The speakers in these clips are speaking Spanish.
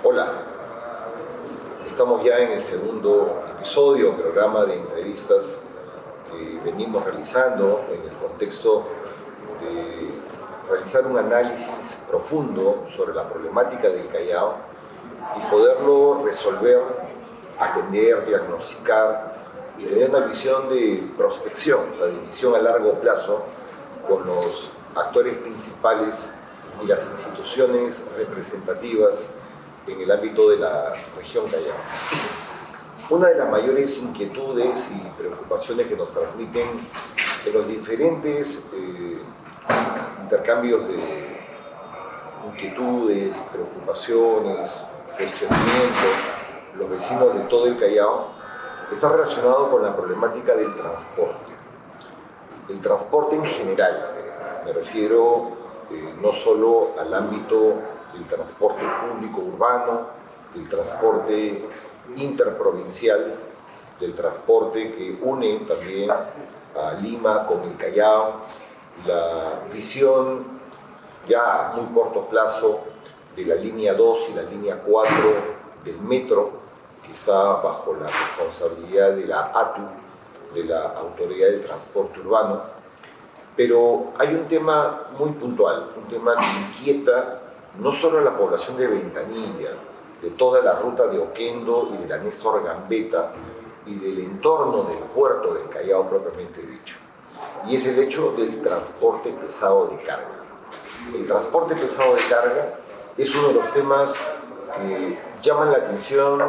Hola, estamos ya en el segundo episodio, programa de entrevistas que venimos realizando en el contexto de realizar un análisis profundo sobre la problemática del Callao y poderlo resolver, atender, diagnosticar y tener una visión de prospección, o sea, de visión a largo plazo con los actores principales y las instituciones representativas en el ámbito de la región Callao. Una de las mayores inquietudes y preocupaciones que nos transmiten en los diferentes intercambios de inquietudes, preocupaciones, cuestionamientos, los vecinos de todo el Callao, está relacionado con la problemática del transporte. El transporte en general, me refiero no solo al ámbito del transporte público urbano, del transporte interprovincial, del transporte que une también a Lima con el Callao, la visión ya a muy corto plazo de la línea 2 y la línea 4 del metro, que está bajo la responsabilidad de la ATU, de la Autoridad del Transporte Urbano. Pero hay un tema muy puntual, un tema que inquieta no solo a la población de Ventanilla, de toda la ruta de Oquendo y de la Néstor Gambetta y del entorno del puerto del Callao propiamente dicho, y es el hecho del transporte pesado de carga. El transporte pesado de carga es uno de los temas que llaman la atención,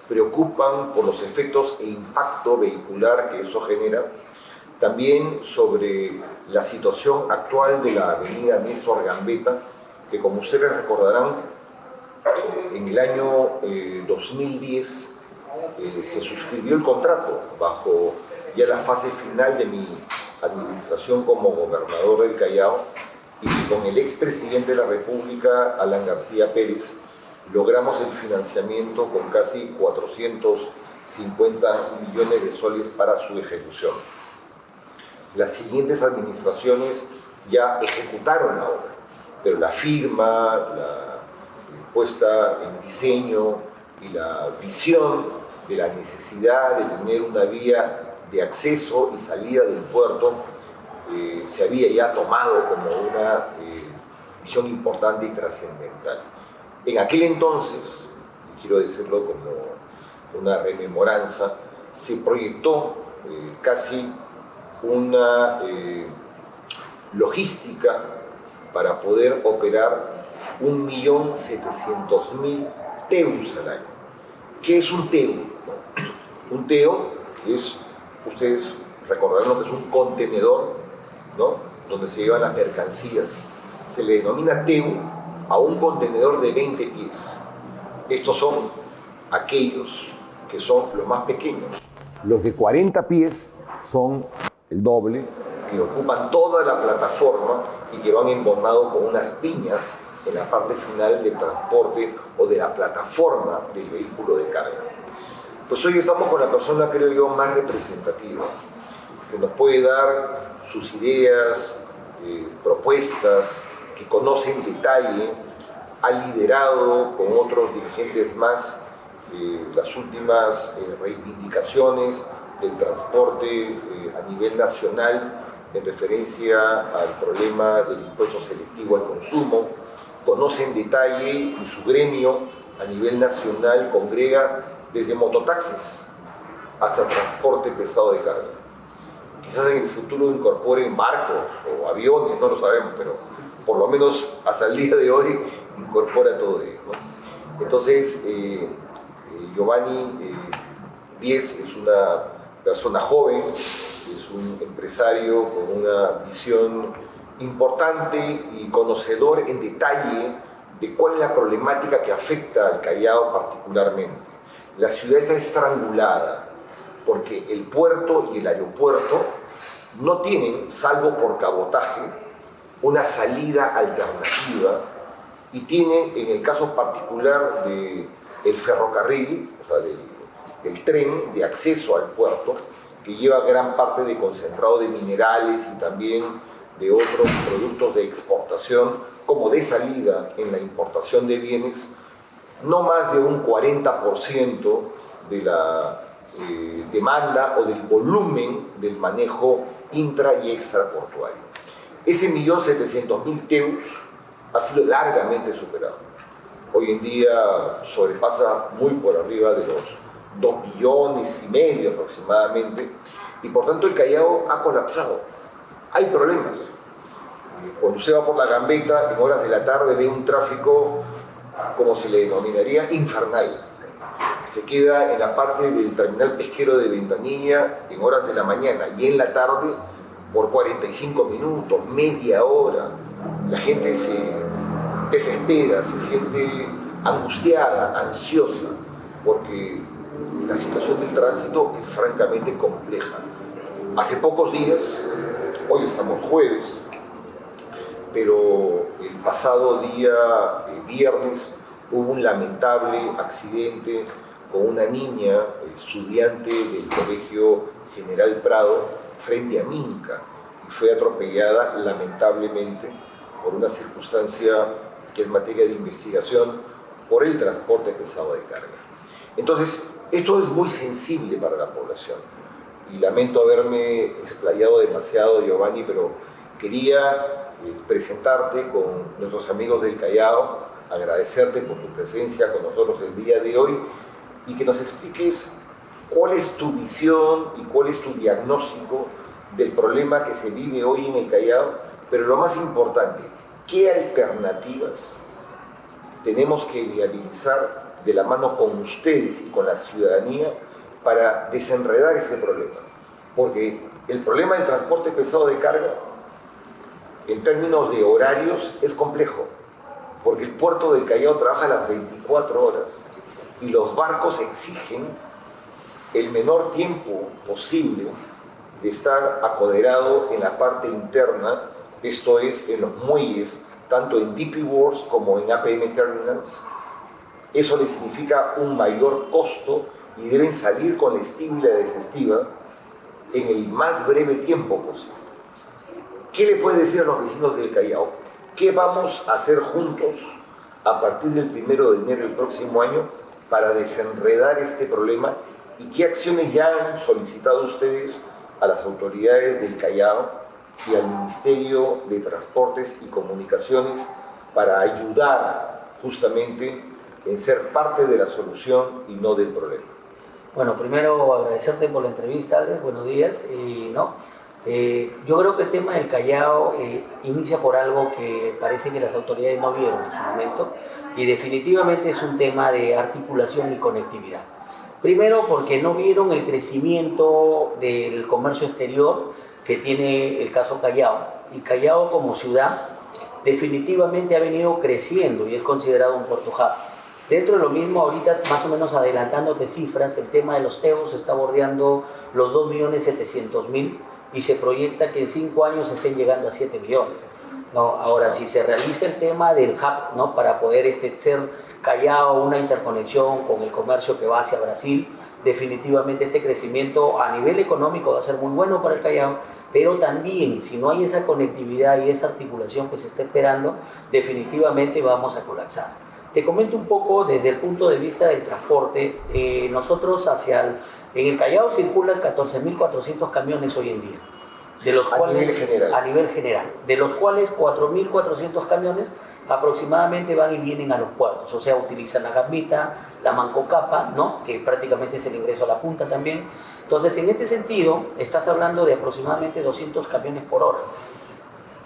preocupan por los efectos e impacto vehicular que eso genera, también sobre la situación actual de la avenida Néstor Gambetta, que como ustedes recordarán, en el año 2010 se suscribió el contrato bajo ya la fase final de mi administración como gobernador del Callao, y con el expresidente de la República, Alan García Pérez, logramos el financiamiento con casi 450 millones de soles para su ejecución. Las siguientes administraciones ya ejecutaron la obra, pero la firma, la puesta en diseño y la visión de la necesidad de tener una vía de acceso y salida del puerto se había ya tomado como una visión importante y trascendental. En aquel entonces, quiero decirlo como una rememoranza, se proyectó casi una logística para poder operar 1.700.000 TEUs al año. ¿Qué es un TEU? Un TEU es, ustedes recordarán lo que es un contenedor, ¿no?, donde se llevan las mercancías. Se le denomina TEU a un contenedor de 20 pies. Estos son aquellos que son los más pequeños. Los de 40 pies son el doble, que ocupan toda la plataforma y que van embonados con unas piñas en la parte final del transporte o de la plataforma del vehículo de carga. Pues hoy estamos con la persona, creo yo, más representativa, que nos puede dar sus ideas, propuestas, que conoce en detalle, ha liderado con otros dirigentes más las últimas reivindicaciones del transporte a nivel nacional en referencia al problema del impuesto selectivo al consumo, conoce en detalle y su gremio a nivel nacional congrega desde mototaxis hasta transporte pesado de carga. Quizás en el futuro incorporen barcos o aviones, no lo sabemos, pero por lo menos hasta el día de hoy incorpora todo ello, ¿no? Entonces, Giovanni Díez es una persona joven, es un empresario con una visión importante y conocedor en detalle de cuál es la problemática que afecta al Callao particularmente. La ciudad está estrangulada porque el puerto y el aeropuerto no tienen, salvo por cabotaje, una salida alternativa, y tienen, en el caso particular del ferrocarril, o sea, del tren de acceso al puerto, que lleva gran parte de concentrado de minerales y también de otros productos de exportación, como de salida en la importación de bienes, no más de un 40% de la demanda o del volumen del manejo intra y extraportuario. Ese 1.700.000 TEUs ha sido largamente superado. Hoy en día sobrepasa muy por arriba de los 2,5 millones aproximadamente, y por tanto el Callao ha colapsado. Hay problemas. Cuando usted va por la Gambetta, en horas de la tarde ve un tráfico, como se le denominaría, infernal. Se queda en la parte del terminal pesquero de Ventanilla en horas de la mañana y en la tarde por 45 minutos, media hora. La gente se desespera, se siente angustiada, ansiosa, porque la situación del tránsito es francamente compleja. Hace pocos días, hoy estamos jueves, pero el pasado día viernes hubo un lamentable accidente con una niña, estudiante del Colegio General Prado, frente a Minca, y fue atropellada lamentablemente por una circunstancia que es materia de investigación por el transporte pesado de carga. Entonces, esto es muy sensible para la población, y lamento haberme explayado demasiado, Giovanni, pero quería presentarte con nuestros amigos del Callao, agradecerte por tu presencia con nosotros el día de hoy y que nos expliques cuál es tu visión y cuál es tu diagnóstico del problema que se vive hoy en el Callao, pero lo más importante, ¿qué alternativas tenemos que viabilizar de la mano con ustedes y con la ciudadanía para desenredar este problema? Porque el problema del transporte pesado de carga, en términos de horarios, es complejo, porque el puerto del Callao trabaja las 24 horas y los barcos exigen el menor tiempo posible de estar apoderado en la parte interna, esto es, en los muelles, tanto en DP Works como en APM Terminals. Eso le significa un mayor costo y deben salir con la estiva y la desestiva en el más breve tiempo posible. ¿Qué le puede decir a los vecinos del Callao? ¿Qué vamos a hacer juntos a partir del 1 de enero del próximo año para desenredar este problema? ¿Y qué acciones ya han solicitado ustedes a las autoridades del Callao y al Ministerio de Transportes y Comunicaciones para ayudar justamente en ser parte de la solución y no del problema? Bueno, primero agradecerte por la entrevista, Alex, buenos días. Yo creo que el tema del Callao inicia por algo que parece que las autoridades no vieron en su momento, y definitivamente es un tema de articulación y conectividad. Primero porque no vieron el crecimiento del comercio exterior que tiene el caso Callao, y Callao como ciudad definitivamente ha venido creciendo y es considerado un puerto hub. Dentro de lo mismo, ahorita más o menos adelantándote cifras, el tema de los TEUs está bordeando los 2.700.000 y se proyecta que en 5 años estén llegando a 7 millones. ¿No? Ahora, si se realiza el tema del hub, ¿no? Para poder ser Callao una interconexión con el comercio que va hacia Brasil, definitivamente este crecimiento a nivel económico va a ser muy bueno para el Callao, pero también si no hay esa conectividad y esa articulación que se está esperando, definitivamente vamos a colapsar. Te comento un poco desde el punto de vista del transporte. Nosotros en el Callao circulan 14.400 camiones hoy en día, de los cuales, a nivel general, de los cuales 4.400 camiones aproximadamente van y vienen a los puertos, o sea, utilizan la Gambetta, la Mancocapa, ¿no? Que prácticamente es el ingreso a la punta también. Entonces, en este sentido, estás hablando de aproximadamente 200 camiones por hora.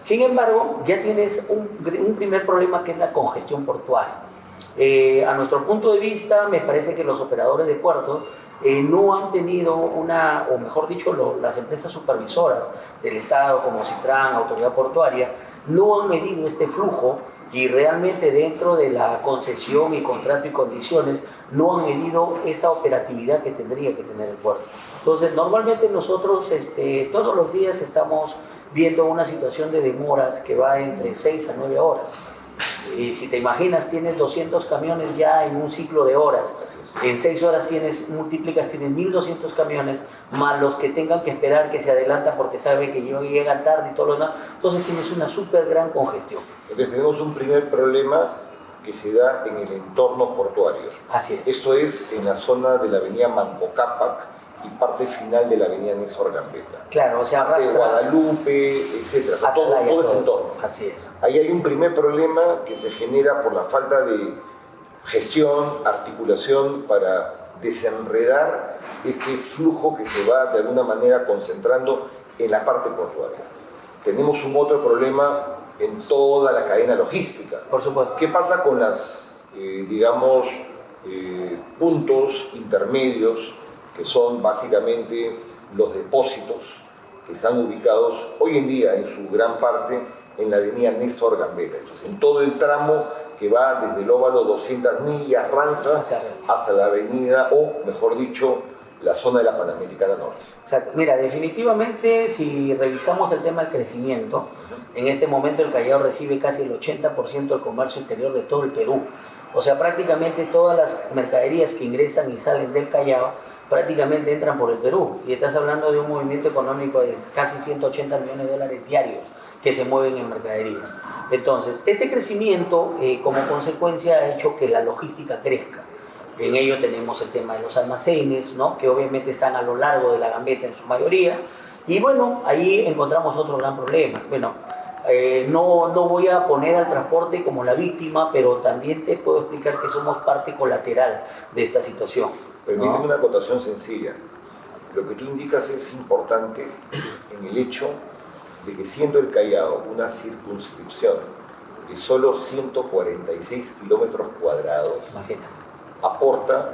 Sin embargo, ya tienes un primer problema, que es la congestión portuaria. A nuestro punto de vista, me parece que los operadores de puertos no han tenido o mejor dicho, las empresas supervisoras del Estado, como Citran, Autoridad Portuaria, no han medido este flujo, y realmente dentro de la concesión y contrato y condiciones no han medido esa operatividad que tendría que tener el puerto. Entonces, normalmente nosotros todos los días estamos viendo una situación de demoras que va entre 6 a 9 horas. Y si te imaginas, tienes 200 camiones ya en un ciclo de horas. En 6 horas tienes 1.200 camiones, más los que tengan que esperar, que se adelantan porque saben que llegan tarde y todo lo demás. Entonces tienes una súper gran congestión. Entonces tenemos un primer problema que se da en el entorno portuario. Así es. Esto es en la zona de la avenida Manco Cápac y parte final de la avenida Néstor Gambetta. Claro, o sea, de Guadalupe, etcétera, todo ese entorno. Así es. Ahí hay un primer problema que se genera por la falta de gestión, articulación para desenredar este flujo que se va de alguna manera concentrando en la parte portuaria. Tenemos un otro problema en toda la cadena logística. Por supuesto. ¿Qué pasa con las, puntos intermedios que son básicamente los depósitos que están ubicados hoy en día en su gran parte en la avenida Néstor Gambetta? Entonces, en todo el tramo que va desde el óvalo 200 millas, Ranza, hasta la avenida, o mejor dicho, la zona de la Panamericana Norte. Exacto. Mira, definitivamente si revisamos el tema del crecimiento, en este momento el Callao recibe casi el 80% del comercio interior de todo el Perú. O sea, prácticamente todas las mercaderías que ingresan y salen del Callao prácticamente entran por el Perú. Y estás hablando de un movimiento económico de casi 180 millones de dólares diarios que se mueven en mercaderías. Entonces, este crecimiento como consecuencia ha hecho que la logística crezca. En ello tenemos el tema de los almacenes, ¿no? Que obviamente están a lo largo de la Gambetta en su mayoría. Y bueno, ahí encontramos otro gran problema. Bueno, no voy a poner al transporte como la víctima, pero también te puedo explicar que somos parte colateral de esta situación. Permíteme ¿no? una acotación sencilla. Lo que tú indicas es importante en el hecho de que siendo el Callao una circunscripción de solo 146 kilómetros cuadrados, Imagínate. aporta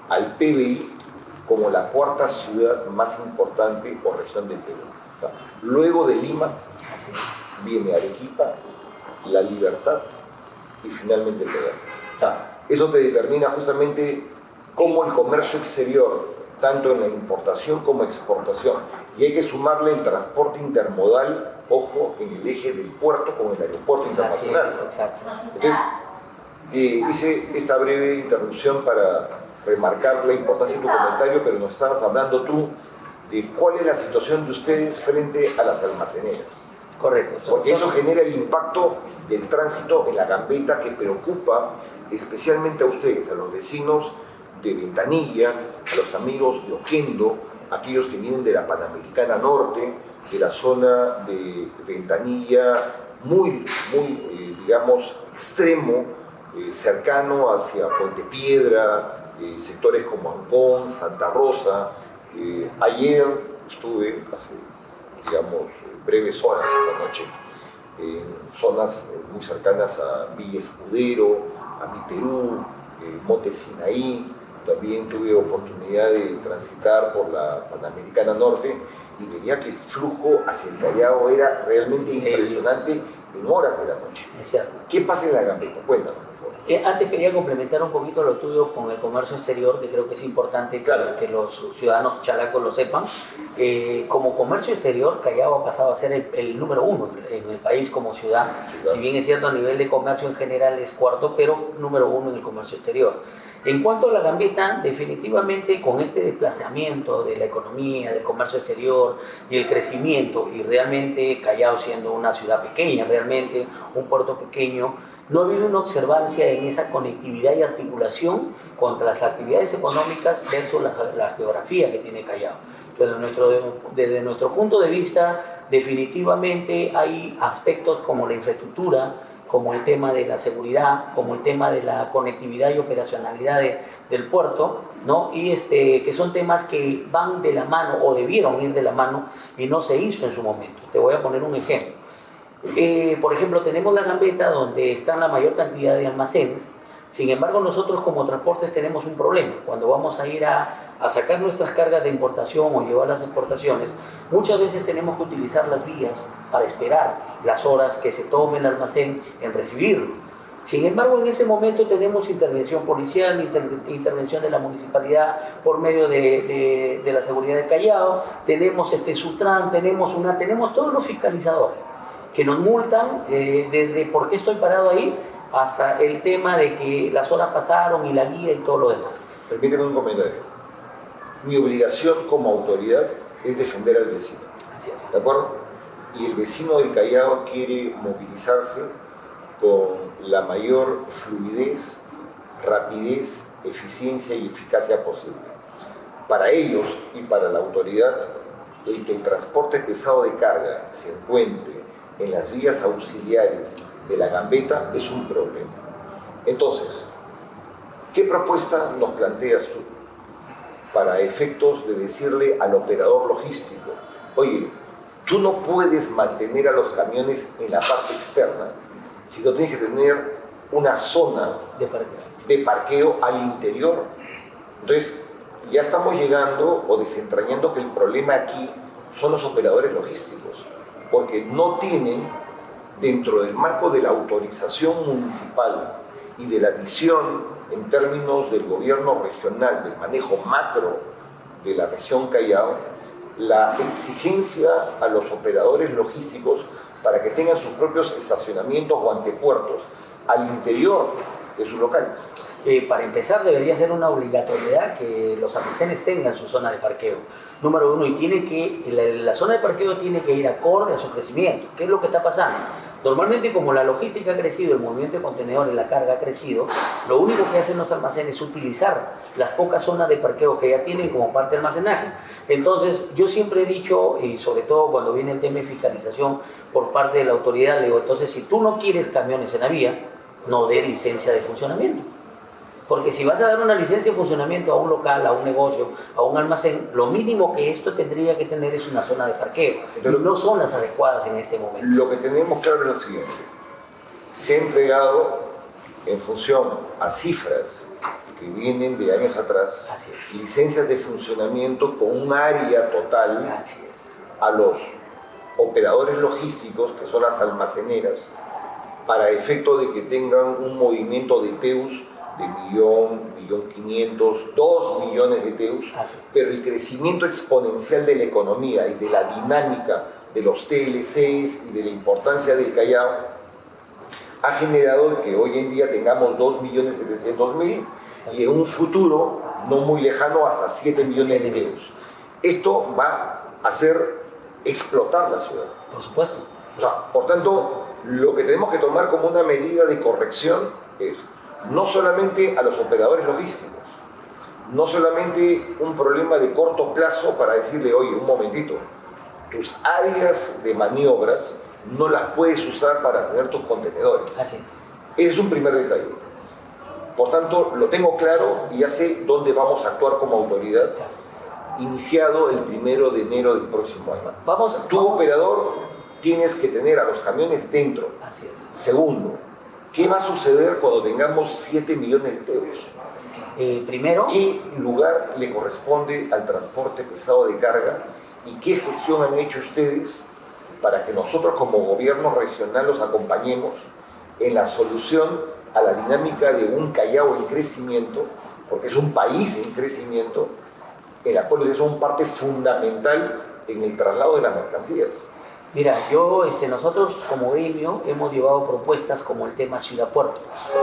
al PBI como la cuarta ciudad más importante por región del Perú. Luego de Lima viene Arequipa, La Libertad y finalmente el Callao. Eso te determina justamente cómo el comercio exterior, tanto en la importación como exportación, y hay que sumarle el transporte intermodal, ojo, en el eje del puerto con el aeropuerto internacional. Así es, exacto. Entonces, hice esta breve interrupción para remarcar la importancia de tu comentario, pero nos estabas hablando tú de cuál es la situación de ustedes frente a las almaceneras. Correcto. Porque eso genera el impacto del tránsito en la Gambetta que preocupa especialmente a ustedes, a los vecinos de Ventanilla, a los amigos de Oquendo, aquellos que vienen de la Panamericana Norte, de la zona de Ventanilla, muy digamos, extremo, cercano hacia Puente Piedra, sectores como Ancón, Santa Rosa. Ayer estuve, hace, digamos, breves horas de la noche, en zonas muy cercanas a Villa Escudero, a Mi Perú, Monte Sinaí. También tuve oportunidad de transitar por la Panamericana Norte y veía que el flujo hacia el Callao era realmente impresionante en horas de la noche. Es cierto. ¿Qué pasa en la Gambetta? Cuéntanos. Antes quería complementar un poquito lo tuyo con el comercio exterior, que creo que es importante que los ciudadanos chalacos lo sepan. Como comercio exterior, Callao ha pasado a ser el número uno en el país como ciudad. Si bien es cierto, a nivel de comercio en general es cuarto, pero número uno en el comercio exterior. En cuanto a la Gambetta, definitivamente con este desplazamiento de la economía, del comercio exterior y el crecimiento, y realmente Callao siendo una ciudad pequeña, realmente un puerto pequeño, no ha habido una observancia en esa conectividad y articulación contra las actividades económicas versus la geografía que tiene Callao. Desde nuestro punto de vista, definitivamente hay aspectos como la infraestructura, como el tema de la seguridad, como el tema de la conectividad y operacionalidad del puerto, ¿no? Y que son temas que van de la mano o debieron ir de la mano y no se hizo en su momento. Te voy a poner un ejemplo. Por ejemplo, tenemos la Gambetta donde están la mayor cantidad de almacenes. Sin embargo, nosotros como transportes tenemos un problema. Cuando vamos a ir a sacar nuestras cargas de importación o llevar las exportaciones, muchas veces tenemos que utilizar las vías para esperar las horas que se tome el almacén en recibirlo. Sin embargo, en ese momento tenemos intervención policial, intervención de la municipalidad por medio de la seguridad de Callao, tenemos Sutran, tenemos todos los fiscalizadores que nos multan desde por qué estoy parado ahí hasta el tema de que las horas pasaron y la guía y todo lo demás. Permíteme un comentario. Mi obligación como autoridad es defender al vecino. Así es. ¿De acuerdo? Y el vecino del Callao quiere movilizarse con la mayor fluidez, rapidez, eficiencia y eficacia posible. Para ellos y para la autoridad, el que el transporte pesado de carga se encuentre en las vías auxiliares de la gambeta es un problema. Entonces, ¿qué propuesta nos planteas tú para efectos de decirle al operador logístico, oye, tú no puedes mantener a los camiones en la parte externa, sino tienes que tener una zona de parqueo al interior? Entonces, ya estamos llegando o desentrañando que el problema aquí son los operadores logísticos, porque no tienen, dentro del marco de la autorización municipal y de la visión en términos del gobierno regional, del manejo macro de la región Callao, la exigencia a los operadores logísticos para que tengan sus propios estacionamientos o antepuertos al interior de su local. Para empezar, debería ser una obligatoriedad que los almacenes tengan su zona de parqueo. Número uno, y la zona de parqueo tiene que ir acorde a su crecimiento. ¿Qué es lo que está pasando? Normalmente, como la logística ha crecido, el movimiento de contenedores, la carga ha crecido, lo único que hacen los almacenes es utilizar las pocas zonas de parqueo que ya tienen como parte de almacenaje. Entonces, yo siempre he dicho, y sobre todo cuando viene el tema de fiscalización por parte de la autoridad, le digo, entonces, si tú no quieres camiones en la vía, no dé licencia de funcionamiento. Porque si vas a dar una licencia de funcionamiento a un local, a un negocio, a un almacén, lo mínimo que esto tendría que tener es una zona de parqueo. Pero no son las adecuadas en este momento. Lo que tenemos claro es lo siguiente. Se ha entregado en función a cifras que vienen de años atrás, licencias de funcionamiento con un área total a los operadores logísticos, que son las almaceneras, para efecto de que tengan un movimiento de TEUs de 1.500.000, 2 millones de TEUs, pero el crecimiento exponencial de la economía y de la dinámica de los TLCs y de la importancia del Callao ha generado que hoy en día tengamos 2.700.000 y en un futuro no muy lejano hasta 7 millones de TEUs. Esto va a hacer explotar la ciudad. Por supuesto. O sea, por tanto, lo que tenemos que tomar como una medida de corrección es no solamente a los operadores logísticos, no solamente un problema de corto plazo para decirle, oye, un momentito, tus áreas de maniobras no las puedes usar para tener tus contenedores. Así es. Ese es un primer detalle. Por tanto, lo tengo claro y ya sé dónde vamos a actuar como autoridad, iniciado el 1 de enero del próximo año. Tu operador tienes que tener a los camiones dentro. Así es. Segundo, ¿qué va a suceder cuando tengamos 7 millones de TEUs? Primero, ¿qué lugar le corresponde al transporte pesado de carga y qué gestión han hecho ustedes para que nosotros como gobierno regional los acompañemos en la solución a la dinámica de un Callao en crecimiento, porque es un país en crecimiento, en la cual es una parte fundamental en el traslado de las mercancías? Mira, nosotros como gremio hemos llevado propuestas como el tema ciudad-puerto,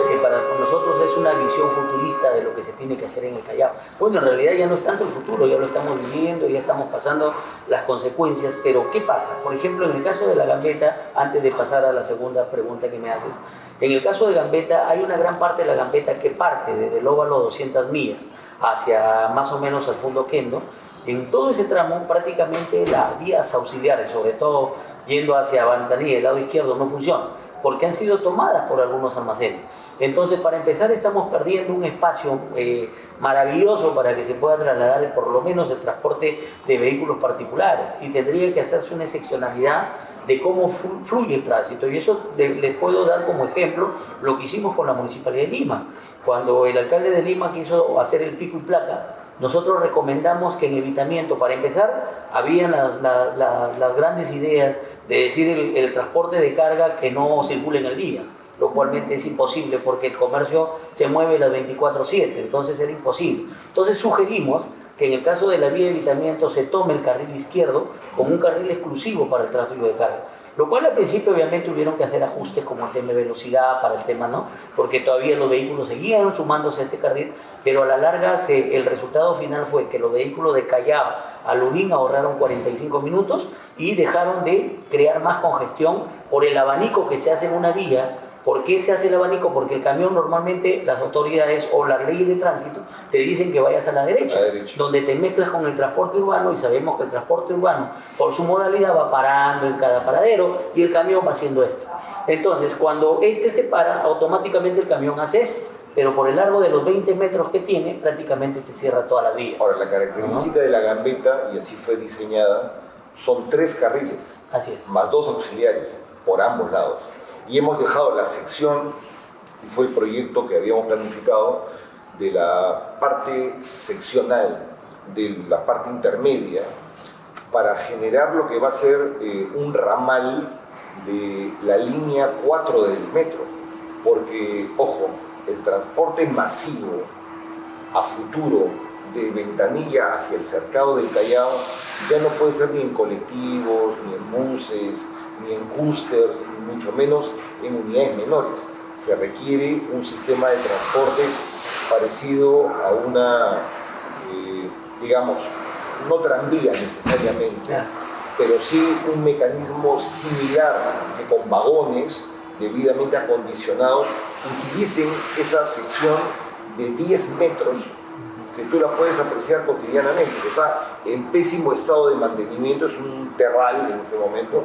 que para nosotros es una visión futurista de lo que se tiene que hacer en el Callao. Bueno, en realidad ya no es tanto el futuro, ya lo estamos viviendo, ya estamos pasando las consecuencias, pero ¿qué pasa? Por ejemplo, en el caso de la gambeta, antes de pasar a la segunda pregunta que me haces, en el caso de gambeta hay una gran parte de la gambeta que parte desde el óvalo 200 millas hacia más o menos al Fundo Kendo. En todo ese tramo, prácticamente las vías auxiliares, sobre todo yendo hacia Bantaní, el lado izquierdo, no funcionan, porque han sido tomadas por algunos almacenes. Entonces, para empezar, estamos perdiendo un espacio maravilloso para que se pueda trasladar por lo menos el transporte de vehículos particulares, y tendría que hacerse una excepcionalidad de cómo fluye el tránsito. Y eso les puedo dar como ejemplo lo que hicimos con la Municipalidad de Lima. Cuando el alcalde de Lima quiso hacer el pico y placa, nosotros recomendamos que en evitamiento, para empezar, habían las grandes ideas de decir el transporte de carga que no circule en el día, lo cual es imposible porque el comercio se mueve las 24/7, entonces era imposible. Entonces sugerimos que en el caso de la vía de evitamiento se tome el carril izquierdo como un carril exclusivo para el tráfico de carga. Lo cual al principio obviamente tuvieron que hacer ajustes como el tema de velocidad para el tema, ¿no? Porque todavía los vehículos seguían sumándose a este carril, pero a la larga el resultado final fue que los vehículos de Callao a Lurín ahorraron 45 minutos y dejaron de crear más congestión por el abanico que se hace en una vía ¿Por qué se hace el abanico? Porque el camión normalmente las autoridades o la ley de tránsito te dicen que vayas a la derecha, donde te mezclas con el transporte urbano y sabemos que el transporte urbano por su modalidad va parando en cada paradero y el camión va haciendo esto. Entonces cuando este se para, automáticamente el camión hace esto, pero por el largo de los 20 metros que tiene prácticamente te cierra toda la vía. Ahora, la característica de la gambeta, y así fue diseñada, son 3 carriles, así es, más 2 auxiliares por ambos lados. Y hemos dejado la sección, y fue el proyecto que habíamos planificado, de la parte seccional, de la parte intermedia, para generar lo que va a ser un ramal de la línea 4 del metro. Porque, ojo, el transporte masivo a futuro de Ventanilla hacia el Cercado del Callao ya no puede ser ni en colectivos, ni en buses, ni en cústers, ni mucho menos en unidades menores. Se requiere un sistema de transporte parecido a una, digamos, no tranvía necesariamente, pero sí un mecanismo similar que con vagones debidamente acondicionados utilicen esa sección de 10 metros que tú la puedes apreciar cotidianamente. Está en pésimo estado de mantenimiento, es un terral en este momento.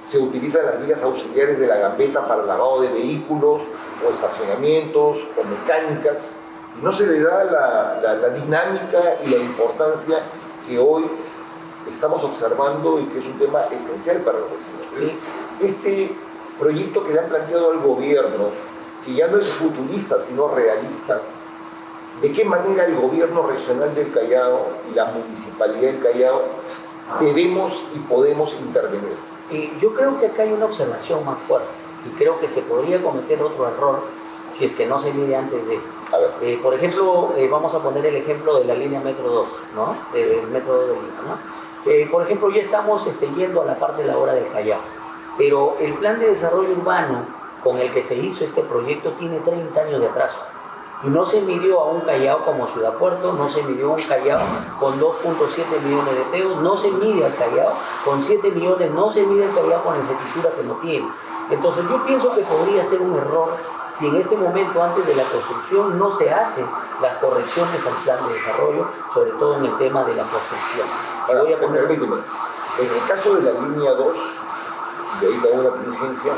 Se utilizan las vías auxiliares de la gambeta para lavado de vehículos o estacionamientos o mecánicas. Y no se le da la dinámica y la importancia que hoy estamos observando y que es un tema esencial para los vecinos. Este proyecto que le han planteado al gobierno, que ya no es futurista sino realista, ¿de qué manera el gobierno regional del Callao y la municipalidad del Callao debemos y podemos intervenir? Yo creo que acá hay una observación más fuerte y creo que se podría cometer otro error si es que no se mide antes de. Por ejemplo, vamos a poner el ejemplo de la línea Metro 2, ¿no? El Metro 2 de Lima, ¿no? Por ejemplo, ya estamos yendo a la parte de la hora del Callao, pero el plan de desarrollo urbano con el que se hizo este proyecto tiene 30 años de atraso. Y no se midió a un Callao como Ciudad Puerto, no se midió a un Callao con 2.7 millones de teos, no se mide al Callao con 7 millones, no se mide al Callao con la infraestructura que no tiene. Entonces yo pienso que podría ser un error si en este momento, antes de la construcción, no se hacen las correcciones al plan de desarrollo, sobre todo en el tema de la construcción. Permíteme, en el caso de la línea 2, de ahí va una contingencia,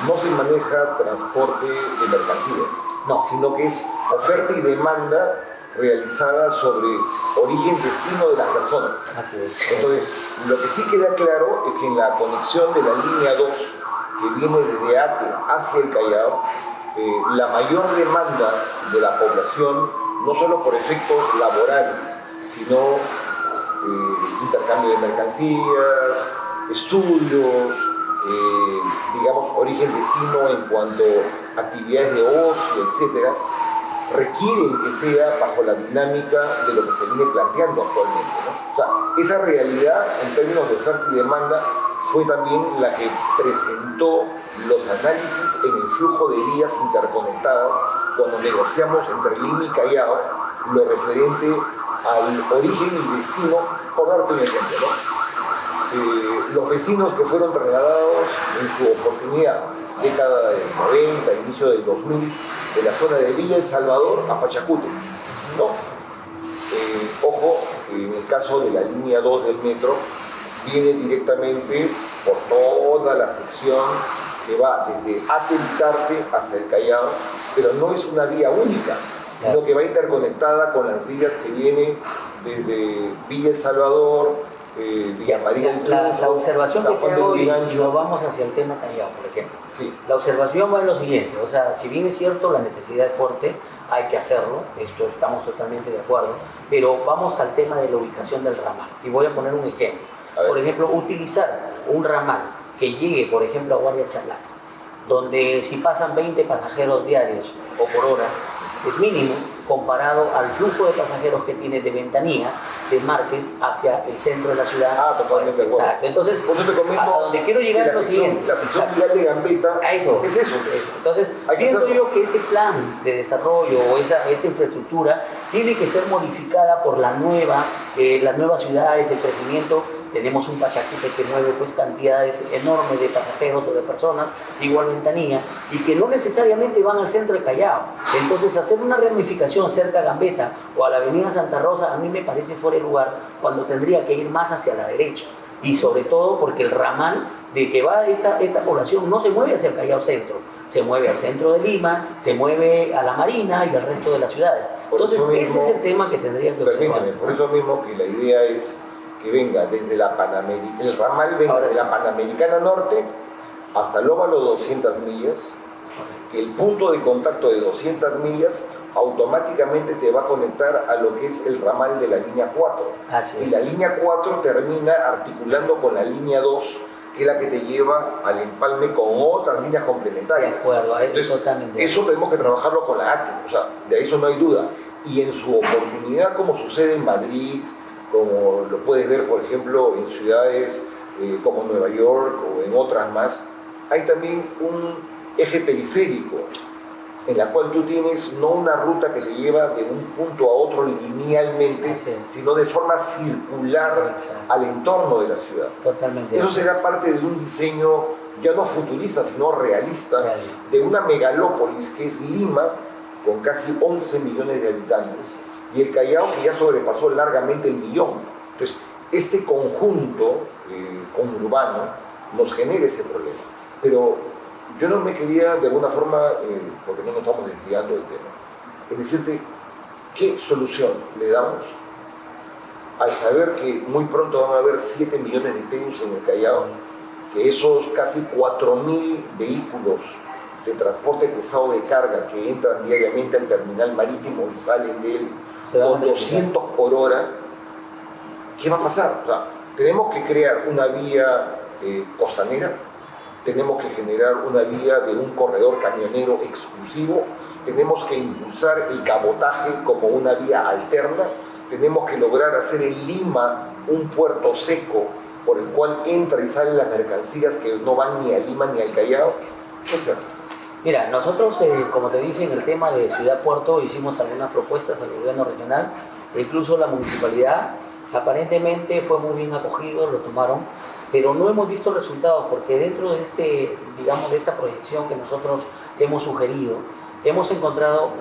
no se maneja transporte de mercancías, no, sino que es oferta y demanda realizada sobre origen-destino de las personas. Así es. Entonces, lo que sí queda claro es que en la conexión de la línea 2, que viene desde Ate hacia el Callao, la mayor demanda de la población, no solo por efectos laborales, sino intercambio de mercancías, estudios, digamos, origen-destino en cuanto a actividades de ocio, etcétera, requieren que sea bajo la dinámica de lo que se viene planteando actualmente, ¿no? O sea, esa realidad en términos de oferta y demanda fue también la que presentó los análisis en el flujo de vías interconectadas cuando negociamos entre Lima y Callao lo referente al origen y destino, por darte un ejemplo, ¿no? Los vecinos que fueron trasladados en su oportunidad, década del 90, inicio del 2000, de la zona de Villa El Salvador a Pachacute, ¿no? Ojo, en el caso de la línea 2 del metro, viene directamente por toda la sección que va desde Ate hasta el Callao, pero no es una vía única, sino que va interconectada con las vías que vienen desde Villa El Salvador, Villa María del Triunfo, la observación San que Juan te hago, del y Vigancho. nos vamos hacia el tema Callao, por ejemplo. Sí. La observación va en lo siguiente, o sea, si bien es cierto la necesidad es fuerte, hay que hacerlo, esto estamos totalmente de acuerdo, pero vamos al tema de la ubicación del ramal. Y voy a poner un ejemplo. Por ejemplo, utilizar un ramal que llegue, por ejemplo, a Guardia Chalaca, donde si pasan 20 pasajeros diarios o por hora, es mínimo comparado al flujo de pasajeros que tiene de Ventanilla, de Márquez, hacia el centro de la ciudad. Totalmente de acuerdo. Exacto. Entonces, a donde quiero llegar es lo siguiente. La sección vial de Gambetta a eso, es eso. Entonces, pienso yo que ese plan de desarrollo o esa infraestructura tiene que ser modificada por la nueva ciudad, ese crecimiento, tenemos un Pachacute que mueve pues cantidades enormes de pasajeros o de personas, igual Ventanilla, y que no necesariamente van al centro de Callao. Entonces hacer una ramificación cerca a Gambetta o a la avenida Santa Rosa a mí me parece fuera de lugar, cuando tendría que ir más hacia la derecha. Y sobre todo porque el ramal de que va esta población no se mueve hacia el Callao Centro, se mueve al centro de Lima, se mueve a la Marina y al resto de las ciudades. Entonces ese es el tema que tendría que observarse. Por eso mismo que la idea es que venga desde la Panamericana, el ramal venga de la Panamericana Norte hasta el óvalo 200 millas, que el punto de contacto de 200 millas automáticamente te va a conectar a lo que es el ramal de la línea 4. Así es. Y la línea 4 termina articulando con la línea 2, que es la que te lleva al empalme con otras líneas complementarias. De acuerdo, entonces, totalmente. Eso tenemos que trabajarlo con la ATU, o sea, de eso no hay duda. Y en su oportunidad, como sucede en Madrid, como lo puedes ver, por ejemplo, en ciudades como Nueva York o en otras más, hay también un eje periférico en la cual tú tienes no una ruta que te lleva de un punto a otro linealmente, sino de forma circular al entorno de la ciudad. Totalmente. Eso será parte de un diseño ya no futurista, sino realista, de una megalópolis que es Lima, con casi 11 millones de habitantes, y el Callao, que ya sobrepasó largamente el millón. Entonces, este conjunto conurbano nos genera ese problema. Pero yo no me quería, de alguna forma, porque no nos estamos desviando del tema, es decirte, ¿qué solución le damos al saber que muy pronto van a haber 7 millones de TEUs en el Callao, que esos casi 4.000 vehículos de transporte pesado de carga que entran diariamente al terminal marítimo y salen de él con 200 por hora, ¿qué va a pasar? O sea, tenemos que crear una vía costanera, tenemos que generar una vía de un corredor camionero exclusivo, tenemos que impulsar el cabotaje como una vía alterna, tenemos que lograr hacer en Lima un puerto seco por el cual entra y salen las mercancías que no van ni a Lima ni al Callao. ¿Qué hacer? Mira, nosotros, como te dije, en el tema de ciudad-puerto hicimos algunas propuestas al gobierno regional, e incluso la municipalidad aparentemente fue muy bien acogido, lo tomaron, pero no hemos visto resultados porque dentro de de esta proyección que nosotros hemos sugerido, hemos encontrado,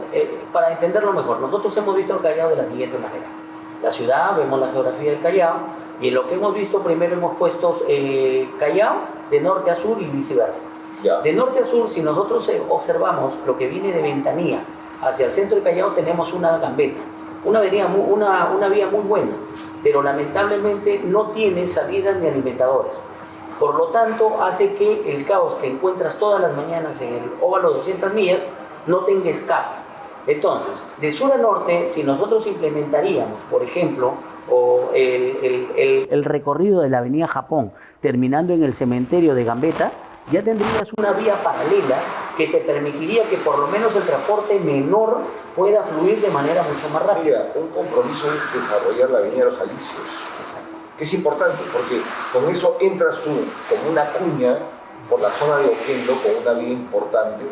para entenderlo mejor, nosotros hemos visto el Callao de la siguiente manera. La ciudad, vemos la geografía del Callao, y en lo que hemos visto primero hemos puesto Callao de norte a sur y viceversa. De norte a sur, si nosotros observamos lo que viene de Ventanilla hacia el centro del Callao, tenemos una Gambetta, una vía muy buena, pero lamentablemente no tiene salidas ni alimentadores. Por lo tanto, hace que el caos que encuentras todas las mañanas en el óvalo 200 millas no tenga escape. Entonces, de sur a norte, si nosotros implementaríamos, por ejemplo, el recorrido de la avenida Japón, terminando en el cementerio de Gambetta, ya tendrías una vía paralela que te permitiría que por lo menos el transporte menor pueda fluir de manera mucho más rápida. Mira, un compromiso es desarrollar la avenida de los Alicios, que es importante porque con eso entras tú como una cuña por la zona de Oquendo con una vía importante,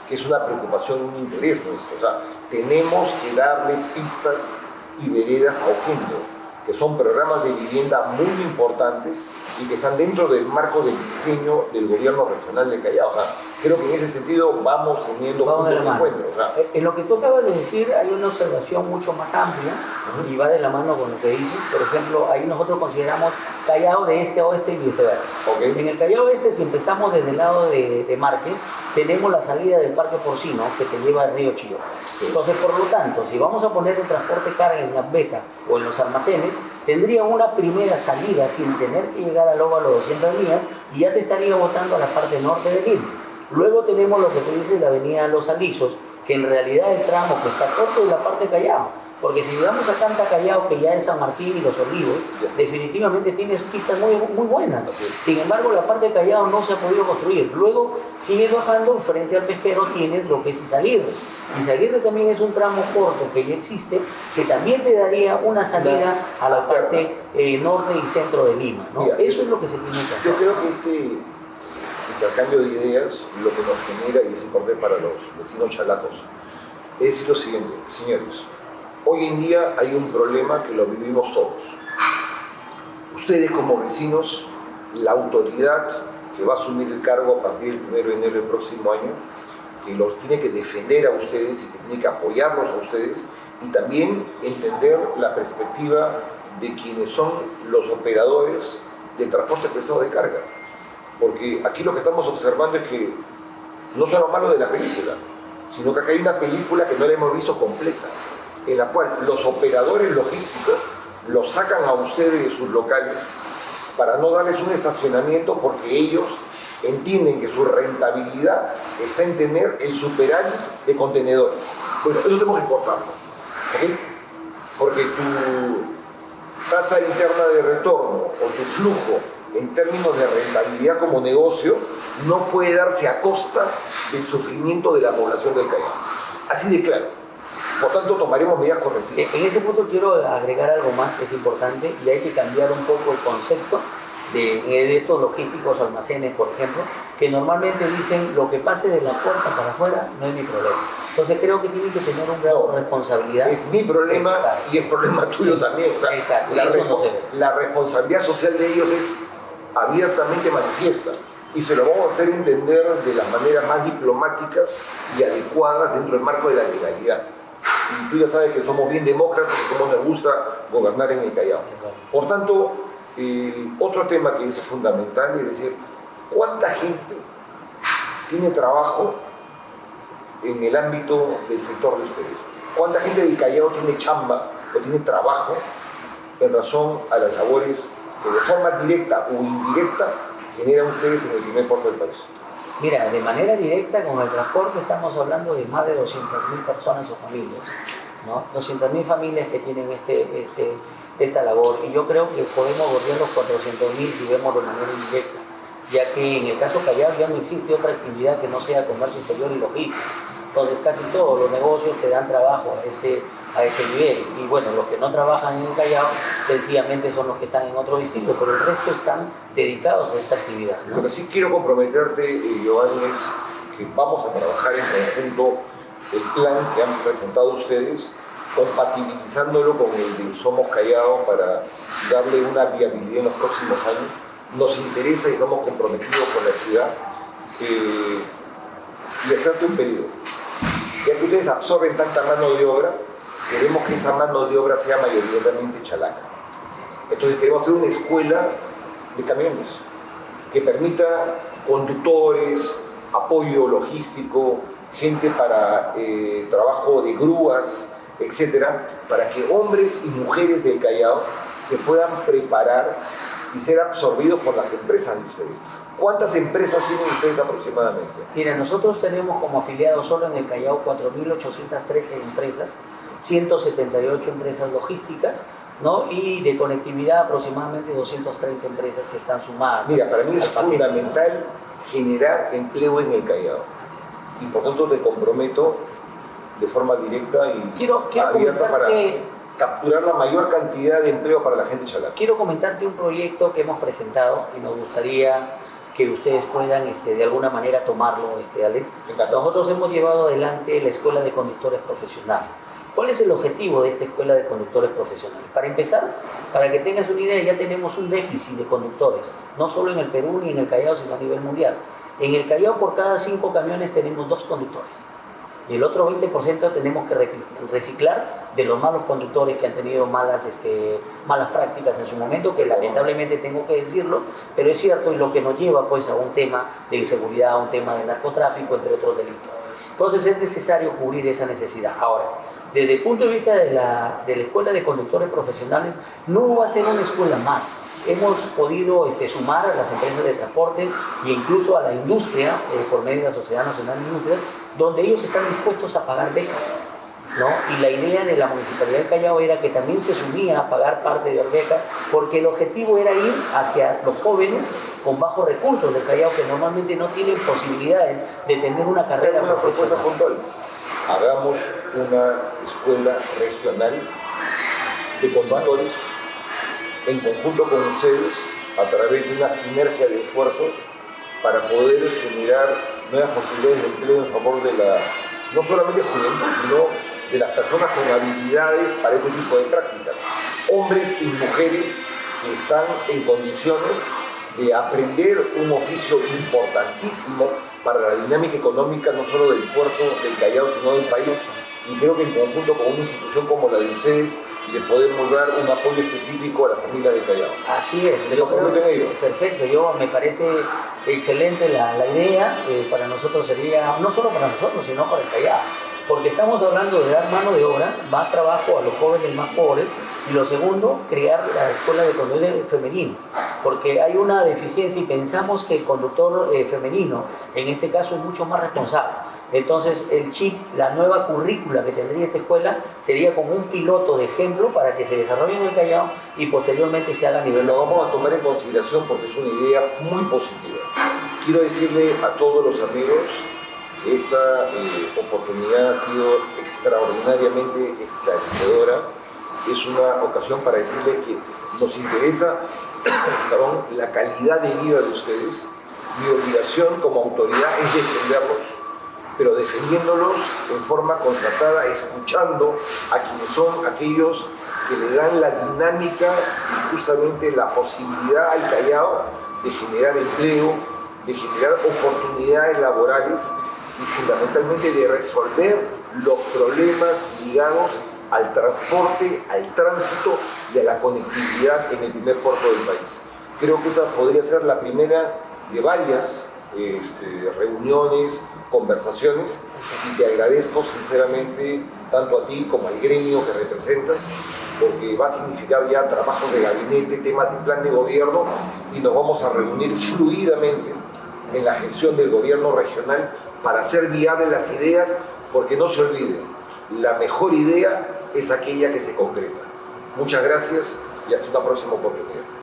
que es una preocupación y un interés nuestro. O sea, tenemos que darle pistas y veredas a Oquendo, que son programas de vivienda muy importantes y que están dentro del marco del diseño del gobierno regional de Callao. O sea, creo que en ese sentido vamos teniendo puntos de encuentro. O sea, en lo que tú acabas de decir hay una observación mucho más amplia y va de la mano con lo que dices. Por ejemplo, ahí nosotros consideramos Callao de este a oeste y viceversa. En el Callao este, si empezamos desde el lado de Márquez, tenemos la salida del Parque Porcino que te lleva al río Chillón. Entonces, por lo tanto, si vamos a poner el transporte carga en Gambetta o en los almacenes, tendría una primera salida sin tener que llegar al óvalo 200 millas y ya te estaría botando a la parte norte de Lima. Luego tenemos lo que tú dices, la avenida Los Alisos, que en realidad el tramo que está corto es la parte de Callao. Porque si llegamos a Canta Callao, que ya es San Martín y Los Olivos, definitivamente tienes pistas muy buenas. Sin embargo, la parte de Callao no se ha podido construir. Luego, sigues bajando, frente al pesquero tienes lo que es Izaguirre. Izaguirre también es un tramo corto que ya existe, que también te daría una salida a la parte norte y centro de Lima, ¿no? Mira, eso es lo que se tiene que hacer. Yo creo que este intercambio de ideas, lo que nos genera, y es importante para los vecinos chalacos, es decir lo siguiente, señores. Hoy en día hay un problema que lo vivimos todos. ustedes como vecinos, la autoridad que va a asumir el cargo a partir del 1 de enero del próximo año, que los tiene que defender a ustedes y que tiene que apoyarlos a ustedes, y también entender la perspectiva de quienes son los operadores del transporte pesado de carga. Porque aquí lo que estamos observando es que no son lo malo de la película, sino que acá hay una película que no la hemos visto completa, en la cual los operadores logísticos los sacan a ustedes de sus locales para no darles un estacionamiento, porque ellos entienden que su rentabilidad está en tener el superávit de contenedores. Bueno, eso tenemos que cortarlo, ¿ok? Porque tu tasa interna de retorno o tu flujo en términos de rentabilidad como negocio no puede darse a costa del sufrimiento de la población del Callao. Así de claro. Por tanto, tomaremos medidas correctivas. En ese punto quiero agregar algo más que es importante, y hay que cambiar un poco el concepto de estos logísticos almacenes, por ejemplo, que normalmente dicen lo que pase de la puerta para afuera no es mi problema. Entonces creo que tienen que tener un grado de responsabilidad. Es mi problema. Exacto. Y es problema tuyo también. O sea, exacto. La responsabilidad social de ellos es abiertamente manifiesta, y se lo vamos a hacer entender de las maneras más diplomáticas y adecuadas dentro del marco de la legalidad. Y tú ya sabes que somos bien demócratas y cómo nos gusta gobernar en el Callao. Por tanto, otro tema que es fundamental es decir, ¿cuánta gente tiene trabajo en el ámbito del sector de ustedes? ¿Cuánta gente del Callao tiene chamba o tiene trabajo en razón a las labores que de forma directa o indirecta generan ustedes en el primer puerto del país? Mira, de manera directa con el transporte estamos hablando de más de 200.000 personas o familias, ¿no? 200.000 familias que tienen esta labor, y yo creo que podemos bordear los 400.000 si vemos de manera indirecta, ya que en el caso Callao ya no existe otra actividad que no sea comercio exterior y logística. Entonces casi todos los negocios te dan trabajo a ese nivel, y bueno, los que no trabajan en el Callao sencillamente son los que están en otro distrito, pero el resto están dedicados a esta actividad, ¿no? Lo que sí quiero comprometerte, Giovanni, es que vamos a trabajar en conjunto el plan que han presentado ustedes, compatibilizándolo con el de Somos Callao para darle una viabilidad en los próximos años. Nos interesa y estamos comprometidos con la ciudad, y hacerte un pedido. Ya que ustedes absorben tanta mano de obra, queremos que esa mano de obra sea mayoritariamente chalaca. Entonces queremos hacer una escuela de camiones que permita conductores, apoyo logístico, gente para trabajo de grúas, etcétera, para que hombres y mujeres del Callao se puedan preparar y ser absorbidos por las empresas de ustedes. ¿Cuántas empresas tienen ustedes aproximadamente? Mira, nosotros tenemos como afiliados solo en el Callao 4.813 empresas, 178 empresas logísticas, ¿no? Y de conectividad aproximadamente 230 empresas que están sumadas. Mira, para mí es fundamental generar empleo en el Callao. Y por tanto te comprometo de forma directa y abierta para capturar la mayor cantidad de empleo para la gente chalaca. Quiero comentarte un proyecto que hemos presentado y nos gustaría que ustedes puedan de alguna manera tomarlo, Alex. Nosotros hemos llevado adelante la Escuela de Conductores Profesionales. ¿Cuál es el objetivo de esta Escuela de Conductores Profesionales? Para empezar, para que tengas una idea, ya tenemos un déficit de conductores, no solo en el Perú ni en el Callao, sino a nivel mundial. En el Callao, por cada 5 camiones tenemos 2 conductores. Y el otro 20% tenemos que reciclar de los malos conductores que han tenido malas prácticas en su momento, que lamentablemente tengo que decirlo, pero es cierto, y lo que nos lleva pues a un tema de inseguridad, a un tema de narcotráfico, entre otros delitos. Entonces es necesario cubrir esa necesidad. Ahora, desde el punto de vista de la Escuela de Conductores Profesionales, no va a ser una escuela más. Hemos podido sumar a las empresas de transporte e incluso a la industria, por medio de la Sociedad Nacional de Industrias, donde ellos están dispuestos a pagar becas, ¿no? Y la idea de la Municipalidad del Callao era que también se sumía a pagar parte de las becas, porque el objetivo era ir hacia los jóvenes con bajos recursos del Callao, que normalmente no tienen posibilidades de tener una carrera profesional. Una propuesta puntual. Hagamos una escuela regional de conductores en conjunto con ustedes, a través de una sinergia de esfuerzos para poder generar nuevas posibilidades de empleo en favor de no solamente juventud, sino de las personas con habilidades para este tipo de prácticas. Hombres y mujeres que están en condiciones de aprender un oficio importantísimo para la dinámica económica no solo del puerto del Callao, sino del país. Y creo que en conjunto con una institución como la de ustedes le podemos dar un apoyo específico a la familia de Callao. Así es, yo creo perfecto, me parece excelente la idea, para nosotros sería, no solo para nosotros, sino para el Callao, porque estamos hablando de dar mano de obra, más trabajo a los jóvenes más pobres, y lo segundo, crear la escuela de conductores femeninas, porque hay una deficiencia y pensamos que el conductor femenino, en este caso, es mucho más responsable. Entonces, el chip, la nueva currícula que tendría esta escuela, sería como un piloto de ejemplo para que se desarrolle en el Callao y posteriormente se haga a nivel nacional. Lo vamos a tomar en consideración porque es una idea muy positiva. Quiero decirle a todos los amigos que esta oportunidad ha sido extraordinariamente esclarecedora. Es una ocasión para decirles que nos interesa la calidad de vida de ustedes. Mi obligación como autoridad es defenderlos, pero defendiéndolos en forma concertada, escuchando a quienes son aquellos que le dan la dinámica y justamente la posibilidad al Callao de generar empleo, de generar oportunidades laborales y fundamentalmente de resolver los problemas ligados al transporte, al tránsito y a la conectividad en el primer puerto del país. Creo que esta podría ser la primera de varias reuniones, conversaciones, y te agradezco sinceramente tanto a ti como al gremio que representas, porque va a significar ya trabajos de gabinete, temas de plan de gobierno, y nos vamos a reunir fluidamente en la gestión del gobierno regional para hacer viables las ideas, porque no se olviden, la mejor idea es aquella que se concreta. Muchas gracias y hasta una próxima oportunidad.